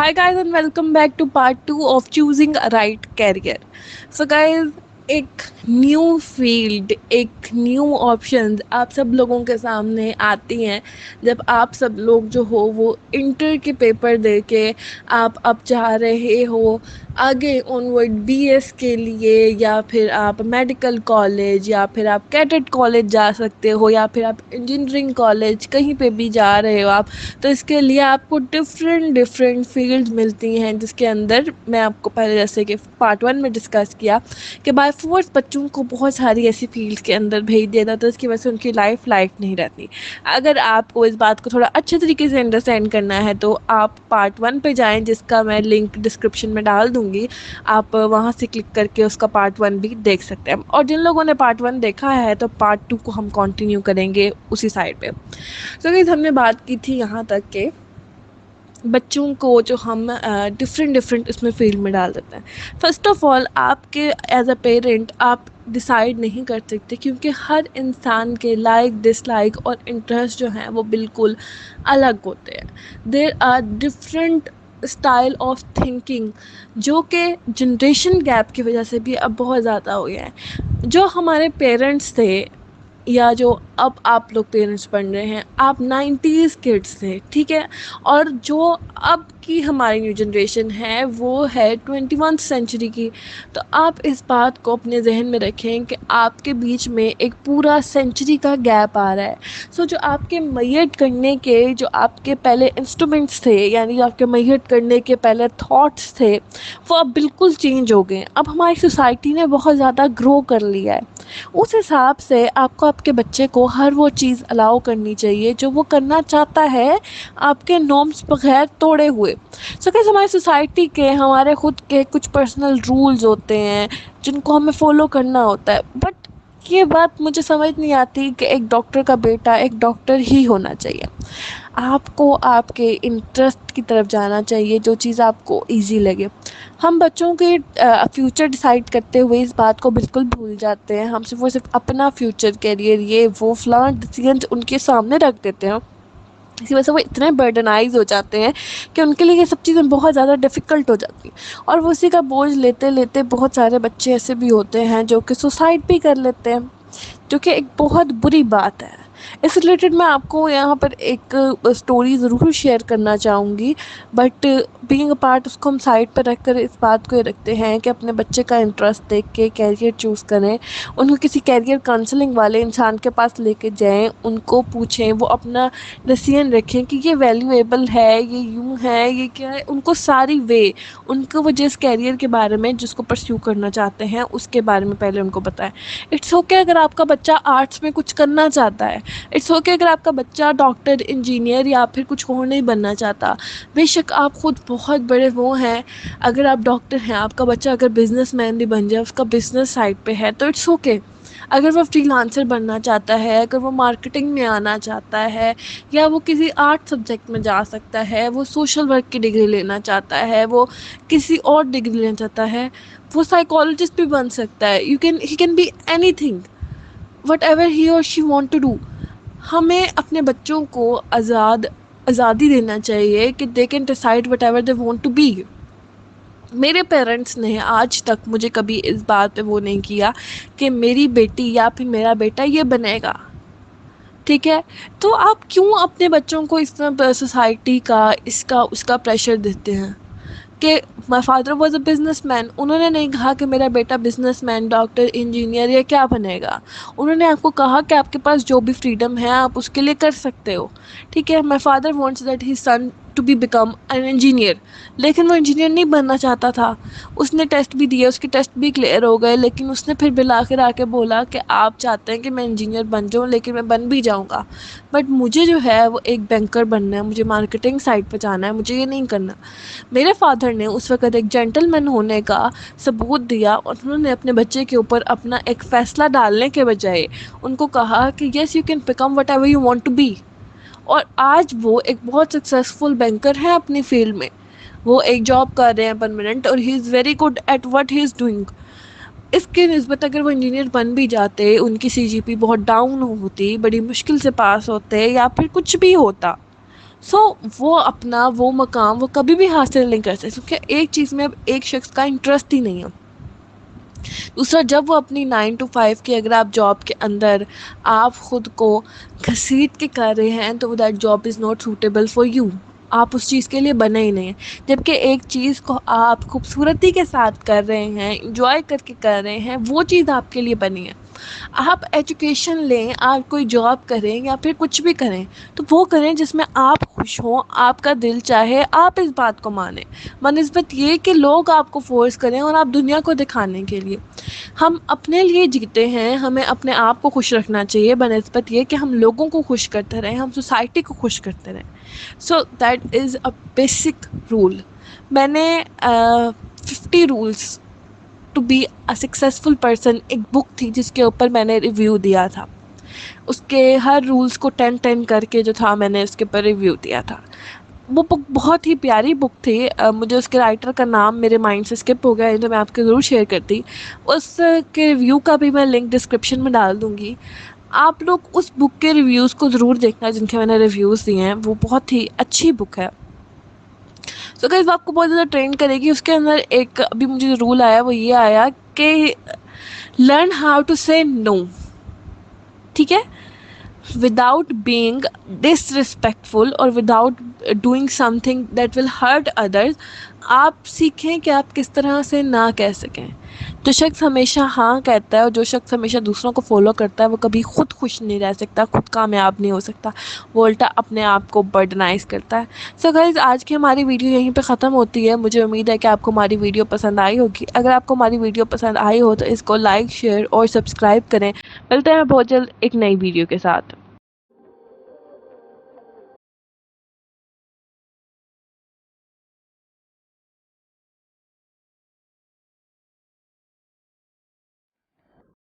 Hi guys and welcome back to part 2 of choosing a right career. So guys, एक new field, एक new options आप सब लोगों के सामने आती हैं जब आप सब लोग जो हो वो इंटर के पेपर दे के आप अब जा रहे हो आगे ऑनवर्ड बीएस के लिए, या फिर आप मेडिकल कॉलेज, या फिर आप कैडेट कॉलेज जा सकते हो, या फिर आप इंजीनियरिंग कॉलेज कहीं पे भी जा रहे हो आप। तो इसके लिए आपको डिफरेंट डिफरेंट फील्ड्स मिलती हैं, जिसके अंदर मैं आपको पहले जैसे कि पार्ट 1 में डिस्कस किया कि बाय फोर्स बच्चों को बहुत सारी ऐसी फील्ड्स के अंदर भेज देता, तो इसकी वजह से उनकी लाइफ नहीं रहती। अगर आपको इस बात को थोड़ा अच्छे तरीके से अंडरस्टैंड करना है तो आप पार्ट 1 पे जाएं, जिसका मैं लिंक डिस्क्रिप्शन में डाल दूँगी। आप वहाँ से क्लिक करके उसका पार्ट 1 भी देख सकते हैं, और जिन लोगों ने पार्ट 1 देखा है तो पार्ट 2 को हम कंटिन्यू करेंगे उसी साइड पे। तो गाइस, हमने बात की थी यहाँ तक के बच्चों को जो हम डिफरेंट डिफरेंट इसमें फील्ड में डाल देते हैं। फर्स्ट ऑफ ऑल, आपके एज अ पेरेंट आप डिसाइड नहीं कर सकते, क्योंकि हर इंसान के लाइक डिसलाइक और इंटरेस्ट जो हैं वो बिल्कुल अलग होते हैं। There are different style of thinking, जो कि जनरेशन गैप की वजह से भी अब बहुत ज़्यादा हो गया है। जो हमारे पेरेंट्स थे, या जो अब आप लोग पेरेंट्स बन रहे हैं, आप 90s किड्स थे, ठीक है। और जो अब की हमारी न्यू जनरेशन है वो है 21 सेंचुरी की। तो आप इस बात को अपने जहन में रखें कि आपके बीच में एक पूरा सेंचुरी का गैप आ रहा है। सो जो आपके मैयट करने के जो आपके पहले इंस्ट्रूमेंट्स थे, यानी जो आपके मैयट करने के पहले थॉट्स थे, वो अब बिल्कुल चेंज हो गए। अब हमारी सोसाइटी ने बहुत ज़्यादा ग्रो कर लिया है। उस हिसाब से आपको आपके बच्चे को हर वो चीज़ अलाउ करनी चाहिए जो वो करना चाहता है, आपके नॉर्म्स बगैर तोड़े हुए। सो कैसे हमारी सोसाइटी के हमारे खुद के कुछ पर्सनल रूल्स होते हैं जिनको हमें फॉलो करना होता है, बट ये बात मुझे समझ नहीं आती कि एक डॉक्टर का बेटा एक डॉक्टर ही होना चाहिए। आपको आपके इंटरेस्ट की तरफ जाना चाहिए, जो चीज़ आपको इजी लगे। हम बच्चों के फ्यूचर डिसाइड करते हुए इस बात को बिल्कुल भूल जाते हैं। हम सिर्फ अपना फ्यूचर, करियर, ये वो फलां डिसीजन उनके सामने रख देते हैं। इसी वजह से वो इतने बर्डनाइज हो जाते हैं कि उनके लिए ये सब चीज़ें बहुत ज़्यादा डिफ़िकल्ट हो जाती हैं, और वो उसी का बोझ लेते लेते बहुत सारे बच्चे ऐसे भी होते हैं जो कि सुसाइड भी कर लेते हैं, जो कि एक बहुत बुरी बात है। इस रिलेटेड मैं आपको यहाँ पर एक स्टोरी ज़रूर शेयर करना चाहूँगी, बट बीइंग अ पार्ट उसको हम साइड पर रख कर इस बात को ये रखते हैं कि अपने बच्चे का इंटरेस्ट देख के कैरियर चूज़ करें। उनको किसी कैरियर काउंसलिंग वाले इंसान के पास लेके जाएं, उनको पूछें, वो अपना डिसीजन रखें कि ये वैल्यूएबल है, ये यूँ है, ये क्या है। उनको सारी वे, उनको वो जिस कैरियर के बारे में जिसको परस्यू करना चाहते हैं उसके बारे में पहले उनको बताएं। इट्स ओके अगर आपका बच्चा आर्ट्स में कुछ करना चाहता है, इट्स ओके अगर आपका बच्चा डॉक्टर, इंजीनियर या फिर कुछ और नहीं बनना चाहता। बेशक आप खुद बहुत बड़े वो हैं, अगर आप डॉक्टर हैं, आपका बच्चा अगर बिजनेसमैन भी बन जाए, उसका बिजनेस साइड पे है, तो इट्स ओके। अगर वो फ्रीलांसर बनना चाहता है, अगर वो मार्केटिंग में आना चाहता है, या वो किसी आर्ट सब्जेक्ट में जा सकता है, वो सोशल वर्क की डिग्री लेना चाहता है, वो किसी और डिग्री लेना चाहता है, वो साइकोलॉजिस्ट भी बन सकता है। He can be any thing, what ever he और शी वॉन्ट टू डू। हमें अपने बच्चों को आज़ादी देना चाहिए कि they can decide whatever they want to be. मेरे पेरेंट्स ने आज तक मुझे कभी इस बात पे वो नहीं किया कि मेरी बेटी या फिर मेरा बेटा ये बनेगा, ठीक है। तो आप क्यों अपने बच्चों को इस तरह सोसाइटी का, इसका उसका प्रेशर देते हैं कि my father was a business man. उन्होंने नहीं कहा कि मेरा बेटा बिजनेस मैन, डॉक्टर, इंजीनियर या क्या बनेगा। उन्होंने आपको कहा कि आपके पास जो भी फ्रीडम है आप उसके लिए कर सकते हो, ठीक है। My father wants that he son to be become an engineer, लेकिन वो इंजीनियर नहीं बनना चाहता था। उसने टेस्ट भी दिए, उसके टेस्ट भी क्लियर हो गए, लेकिन उसने फिर भी आखिर आके बोला कि आप चाहते हैं कि मैं इंजीनियर बन जाऊँ, लेकिन मैं बन भी जाऊँगा, बट मुझे जो है वो एक बैंकर बनना है, मुझे मार्केटिंग साइड पर जाना है, मुझे ये नहीं करना। मेरे फादर ने उस वक़्त एक जेंटलमैन होने का सबूत दिया, और उन्होंने अपने बच्चे के ऊपर अपना एक फ़ैसला डालने के बजाय उनको कहा कि yes you can become whatever you want to be. और आज वो एक बहुत सक्सेसफुल बैंकर हैं अपनी फील्ड में। वो एक जॉब कर रहे हैं परमानेंट, और he is very good at what he is doing. इसके निस्बत अगर वो इंजीनियर बन भी जाते, उनकी सीजीपी बहुत डाउन होती, बड़ी मुश्किल से पास होते, या फिर कुछ भी होता, سو وہ اپنا وہ مقام وہ کبھی بھی حاصل نہیں کر سکتے، کیونکہ ایک چیز میں اب ایک شخص کا انٹرسٹ ہی نہیں ہے۔ دوسرا، جب وہ اپنی 9 to 5 کی اگر آپ جاب کے اندر آپ خود کو گھسیٹ کے کر رہے ہیں تو that job is not suitable for you, آپ اس چیز کے لیے بنے ہی نہیں ہیں۔ جبکہ ایک چیز کو آپ خوبصورتی کے ساتھ کر رہے ہیں، انجوائے کر کے کر رہے ہیں، وہ چیز آپ کے لیے بنی ہے۔ آپ ایجوکیشن لیں، آپ کوئی جاب کریں یا پھر کچھ بھی کریں تو وہ کریں جس میں آپ خوش ہوں، آپ کا دل چاہے، آپ اس بات کو مانیں، بنسبت یہ کہ لوگ آپ کو فورس کریں اور آپ دنیا کو دکھانے کے لیے۔ ہم اپنے لیے جیتے ہیں، ہمیں اپنے آپ کو خوش رکھنا چاہیے بنسبت یہ کہ ہم لوگوں کو خوش کرتے رہیں، ہم سوسائٹی کو خوش کرتے رہیں۔ So that is a basic rule. میں نے 50 rules to be a successful person ایک بک تھی جس کے اوپر میں نے ریویو دیا تھا، اس کے ہر رولس کو 10 کر کے جو تھا میں نے اس کے اوپر ریویو دیا تھا۔ وہ بک بہت ہی پیاری بک تھی، مجھے اس کے رائٹر کا نام میرے مائنڈ سے اسکپ ہو گیا ہے تو میں آپ کے ضرور شیئر کرتی، اس کے ریویو کا بھی میں لنک ڈسکرپشن میں ڈال دوں گی۔ آپ لوگ اس بک کے ریویوز کو ضرور دیکھنا جن کے میں نے ریویوز دیے ہیں، وہ بہت ہی اچھی بک ہے۔ سو گائز وہ آپ کو بہت زیادہ ٹرین کرے گی۔ اس کے اندر ایک ابھی مجھے جو رول آیا وہ یہ آیا کہ لرن ہاؤ ٹو سے نو، ٹھیک ہے، without being disrespectful اور without doing something that will hurt others۔ آپ سیکھیں کہ آپ کس طرح سے نہ کہہ سکیں۔ جو شخص ہمیشہ ہاں کہتا ہے اور جو شخص ہمیشہ دوسروں کو فالو کرتا ہے وہ کبھی خود خوش نہیں رہ سکتا، خود کامیاب نہیں ہو سکتا، وہ الٹا اپنے آپ کو برڈنائز کرتا ہے۔ سو گائز آج کی ہماری ویڈیو یہیں پہ ختم ہوتی ہے۔ مجھے امید ہے کہ آپ کو ہماری ویڈیو پسند آئی ہوگی۔ اگر آپ کو ہماری ویڈیو پسند آئی ہو تو اس کو لائک، شیئر اور سبسکرائب کریں۔ ملتے ہیں بہت جلد ایک نئی ویڈیو کے ساتھ۔